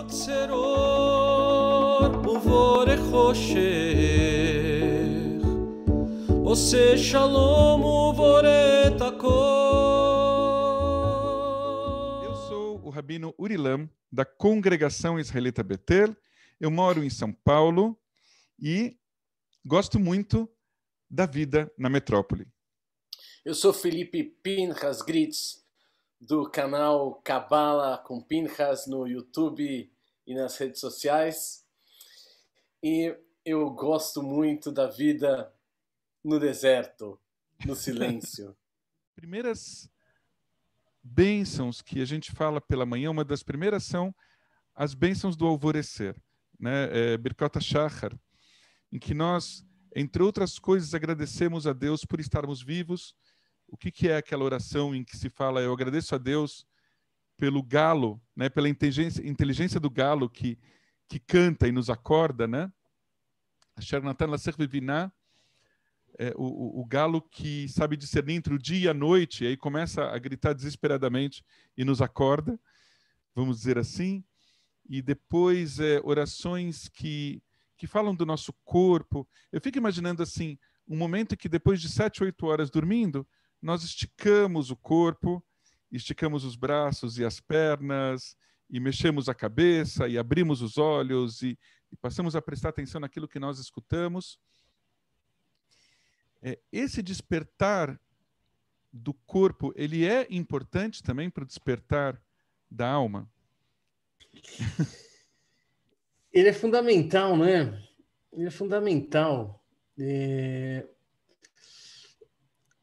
יוצר אור ובורא חושך עושה שלום ובורא את הכל. Eu sou o Rabino Urilam, da Congregação Israelita Betel. Eu moro em São Paulo e gosto muito da vida na metrópole. Eu sou Felipe Pinchas Gritz, do canal Cabala com Pinchas no YouTube e nas redes sociais. E eu gosto muito da vida no deserto, no silêncio. Primeiras bênçãos que a gente fala pela manhã, uma das primeiras são as bênçãos do alvorecer, né? Birkot HaShachar, em que nós, entre outras coisas, agradecemos a Deus por estarmos vivos. O que é aquela oração em que se fala, eu agradeço a Deus pelo galo, né? Pela inteligência do galo que canta e nos acorda, né? Asher Natan Laser Vivinah, o galo que sabe discernir entre o dia e a noite, e aí começa a gritar desesperadamente e nos acorda, vamos dizer assim. E depois orações que falam do nosso corpo. Eu fico imaginando assim, um momento em que depois de 7, 8 horas dormindo, nós esticamos o corpo, esticamos os braços e as pernas, e mexemos a cabeça, e abrimos os olhos, e passamos a prestar atenção naquilo que nós escutamos. Esse despertar do corpo, ele é importante também para o despertar da alma? Ele é fundamental, né? Ele é fundamental.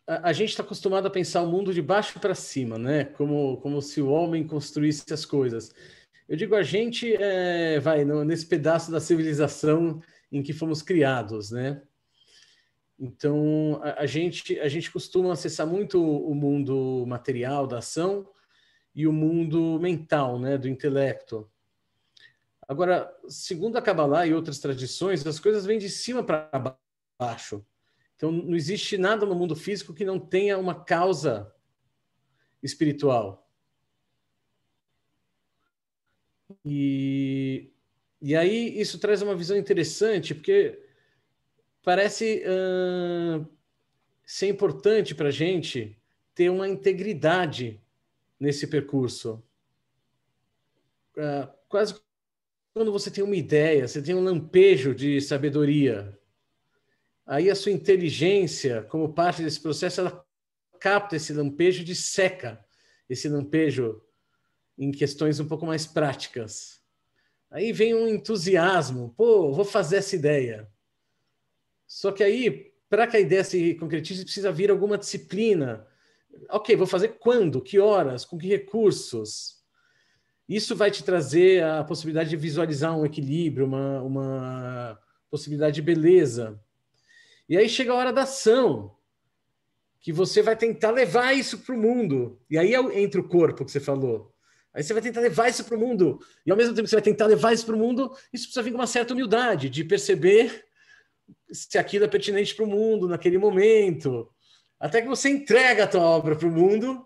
A gente está acostumado a pensar o mundo de baixo para cima, né? Como se o homem construísse as coisas. Eu digo a gente, nesse pedaço da civilização em que fomos criados, né? Então, a gente costuma acessar muito o mundo material da ação e o mundo mental, né? Do intelecto. Agora, segundo a Kabbalah e outras tradições, as coisas vêm de cima para baixo. Então, não existe nada no mundo físico que não tenha uma causa espiritual. E aí isso traz uma visão interessante, porque parece ser importante para a gente ter uma integridade nesse percurso. Quase quando você tem uma ideia, você tem um lampejo de sabedoria, aí a sua inteligência, como parte desse processo, ela capta esse lampejo e disseca esse lampejo em questões um pouco mais práticas. Aí vem um entusiasmo, vou fazer essa ideia. Só que aí, para que a ideia se concretize, precisa vir alguma disciplina. Ok, vou fazer quando? Que horas? Com que recursos? Isso vai te trazer a possibilidade de visualizar um equilíbrio, uma possibilidade de beleza. E aí chega a hora da ação, que você vai tentar levar isso para o mundo. E aí entra o corpo que você falou. Aí você vai tentar levar isso para o mundo. E ao mesmo tempo que você vai tentar levar isso para o mundo, isso precisa vir com uma certa humildade, de perceber se aquilo é pertinente para o mundo naquele momento. Até que você entrega a tua obra para o mundo,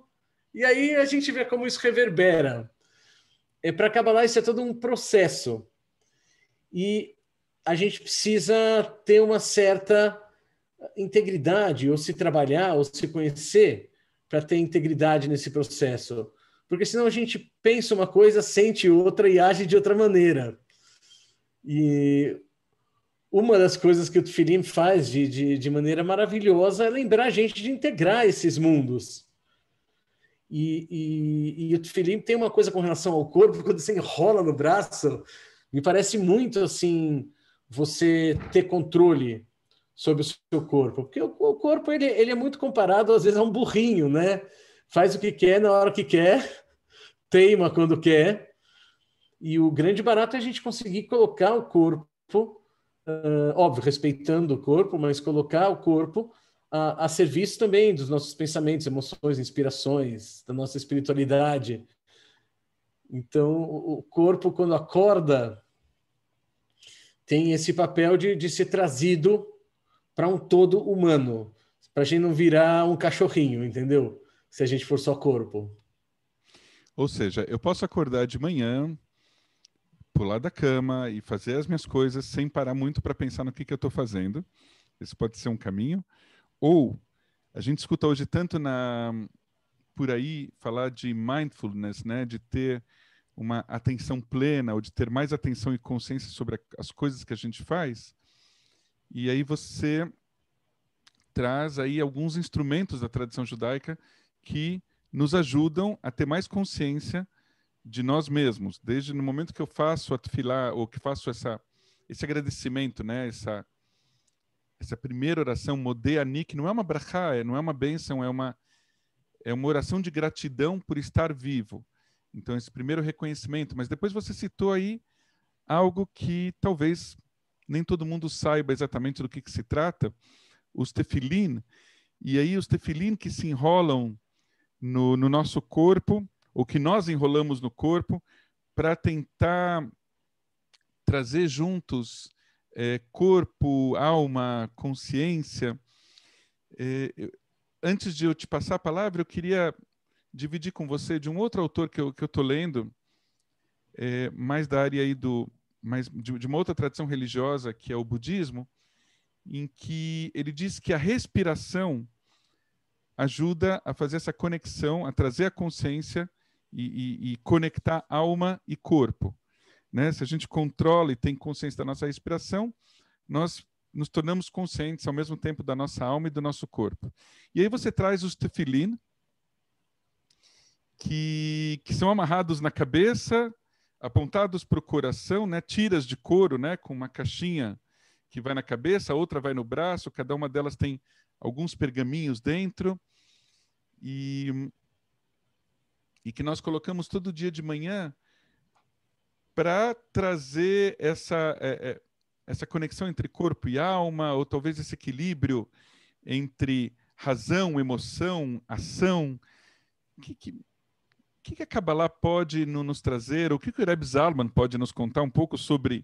e aí a gente vê como isso reverbera. Para Kabbalah isso é todo um processo. E a gente precisa ter uma certa integridade, ou se trabalhar, ou se conhecer, para ter integridade nesse processo. Porque senão a gente pensa uma coisa, sente outra e age de outra maneira. E uma das coisas que o Tefilim faz de maneira maravilhosa é lembrar a gente de integrar esses mundos. E o Tefilim tem uma coisa com relação ao corpo, quando você enrola no braço, me parece muito assim, você ter controle sobre o seu corpo. Porque o corpo ele é muito comparado, às vezes, a um burrinho, né? Faz o que quer na hora que quer, teima quando quer. E o grande barato é a gente conseguir colocar o corpo, óbvio, respeitando o corpo, mas colocar o corpo a serviço também dos nossos pensamentos, emoções, inspirações, da nossa espiritualidade. Então, o corpo, quando acorda, tem esse papel de ser trazido para um todo humano, para a gente não virar um cachorrinho, entendeu? Se a gente for só corpo. Ou seja, eu posso acordar de manhã, pular da cama e fazer as minhas coisas sem parar muito para pensar no que eu estou fazendo. Esse pode ser um caminho. Ou a gente escuta hoje tanto por aí falar de mindfulness, né, de ter uma atenção plena, ou de ter mais atenção e consciência sobre as coisas que a gente faz. E aí você traz aí alguns instrumentos da tradição judaica que nos ajudam a ter mais consciência de nós mesmos, desde no momento que eu faço a tefilá, ou que faço esse agradecimento, né, essa primeira oração, Modeh Ani, que não é uma brachá, não é uma bênção, é uma oração de gratidão por estar vivo. Então, esse primeiro reconhecimento. Mas depois você citou aí algo que talvez nem todo mundo saiba exatamente do que se trata, os tefilim. E aí os tefilim que se enrolam no nosso corpo, ou que nós enrolamos no corpo, para tentar trazer juntos corpo, alma, consciência. Antes de eu te passar a palavra, eu queria dividir com você de um outro autor que eu estou lendo, mais da área aí de uma outra tradição religiosa, que é o budismo, em que ele diz que a respiração ajuda a fazer essa conexão, a trazer a consciência e conectar alma e corpo. Né? Se a gente controla e tem consciência da nossa respiração, nós nos tornamos conscientes ao mesmo tempo da nossa alma e do nosso corpo. E aí você traz os tefilim, que são amarrados na cabeça, apontados para o coração, né? Tiras de couro, né? Com uma caixinha que vai na cabeça, a outra vai no braço, cada uma delas tem alguns pergaminhos dentro, e que nós colocamos todo dia de manhã para trazer essa conexão entre corpo e alma, ou talvez esse equilíbrio entre razão, emoção, ação. O que a Kabbalah pode nos trazer? O que o Rebbe Zalman pode nos contar um pouco sobre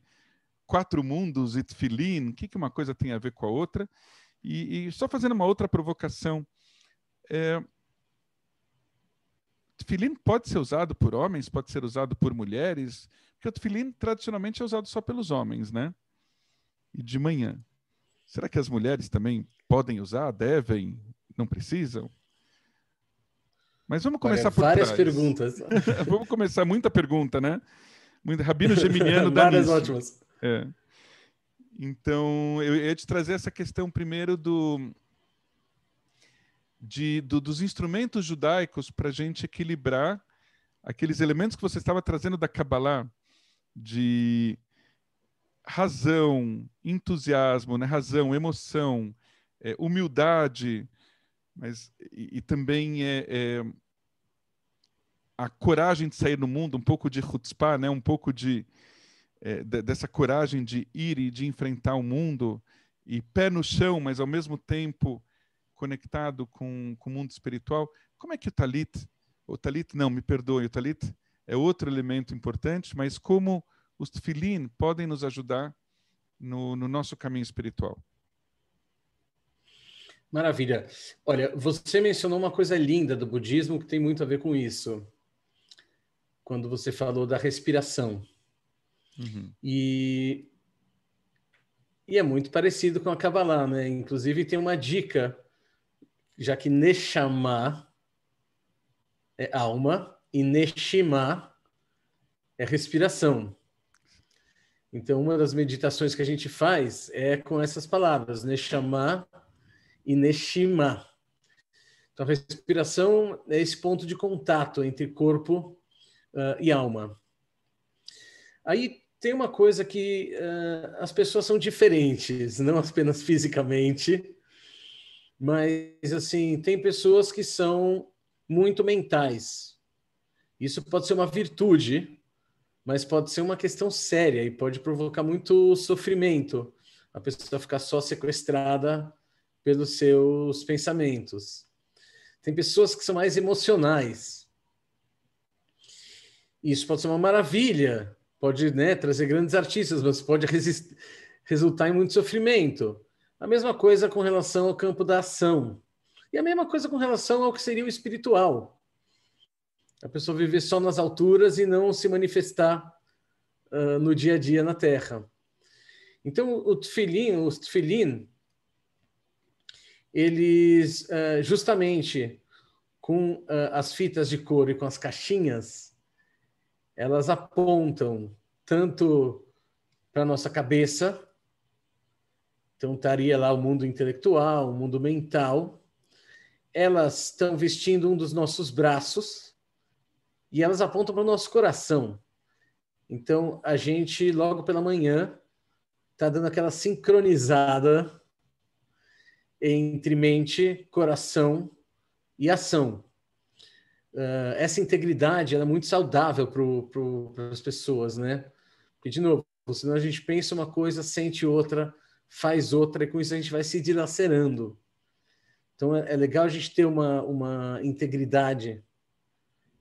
4 mundos e Tefilin? O que uma coisa tem a ver com a outra? E só fazendo uma outra provocação. Tefilin pode ser usado por homens, pode ser usado por mulheres, porque o Tefilin tradicionalmente é usado só pelos homens, né? E de manhã. Será que as mulheres também podem usar, devem, não precisam? Mas vamos começar por várias trás. Perguntas. Vamos começar, muita pergunta, né? Muito Rabino Geminiano da Várias ótimas. Então, eu ia te trazer essa questão primeiro dos instrumentos judaicos para a gente equilibrar aqueles elementos que você estava trazendo da Kabbalah, de razão, entusiasmo, né? Razão, emoção, humildade, mas e também a coragem de sair no mundo, um pouco de chutzpah, né? Um pouco dessa coragem de ir e de enfrentar o mundo, e pé no chão, mas ao mesmo tempo conectado com o mundo espiritual. Como é que o talit é outro elemento importante, mas como os tefilin podem nos ajudar no nosso caminho espiritual? Maravilha. Olha, você mencionou uma coisa linda do budismo que tem muito a ver com isso, quando você falou da respiração. Uhum. E é muito parecido com a Kabbalah, né? Inclusive tem uma dica, já que Neshama é alma e Neshima é respiração. Então, uma das meditações que a gente faz é com essas palavras, Neshama e Neshima. Então, a respiração é esse ponto de contato entre corpo e alma. Aí tem uma coisa que as pessoas são diferentes, não apenas fisicamente, mas assim, tem pessoas que são muito mentais. Isso pode ser uma virtude, mas pode ser uma questão séria e pode provocar muito sofrimento. A pessoa ficar só sequestrada pelos seus pensamentos. Tem pessoas que são mais emocionais. Isso pode ser uma maravilha, pode, né, trazer grandes artistas, mas pode resultar em muito sofrimento. A mesma coisa com relação ao campo da ação. E a mesma coisa com relação ao que seria o espiritual. A pessoa viver só nas alturas e não se manifestar no dia a dia na Terra. Então, os tefilim, eles, justamente com as fitas de couro e com as caixinhas, elas apontam tanto para a nossa cabeça, então estaria lá o mundo intelectual, o mundo mental, elas estão vestindo um dos nossos braços e elas apontam para o nosso coração. Então, a gente, logo pela manhã, está dando aquela sincronizada entre mente, coração e ação. Essa integridade ela é muito saudável para as pessoas, né? Porque, de novo, senão a gente pensa uma coisa, sente outra, faz outra, e com isso a gente vai se dilacerando. Então, é legal a gente ter uma integridade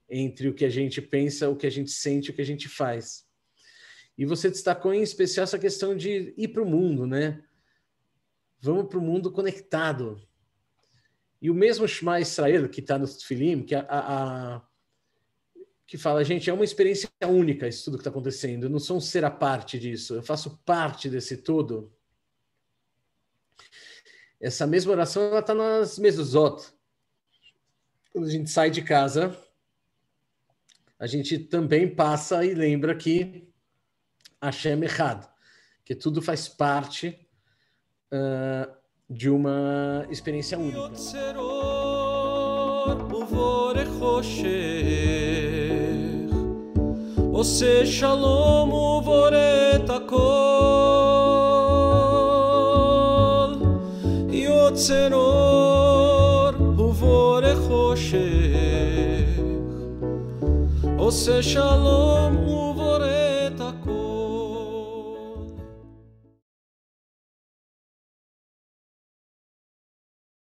entre o que a gente pensa, o que a gente sente, o que a gente faz. E você destacou em especial essa questão de ir para o mundo, né? Vamos para o mundo conectado. E o mesmo Shema Israel, que está no Tefilim, que fala, gente, é uma experiência única isso tudo que está acontecendo. Eu não sou um ser à parte disso, eu faço parte desse todo. Essa mesma oração, ela está nas mezuzot. Quando a gente sai de casa, a gente também passa e lembra que Hashem Echad, que tudo faz parte de uma experiência única. עושה שלום ובורא את הכל, יוצר אור ובורא חושך, עושה שלום ובורא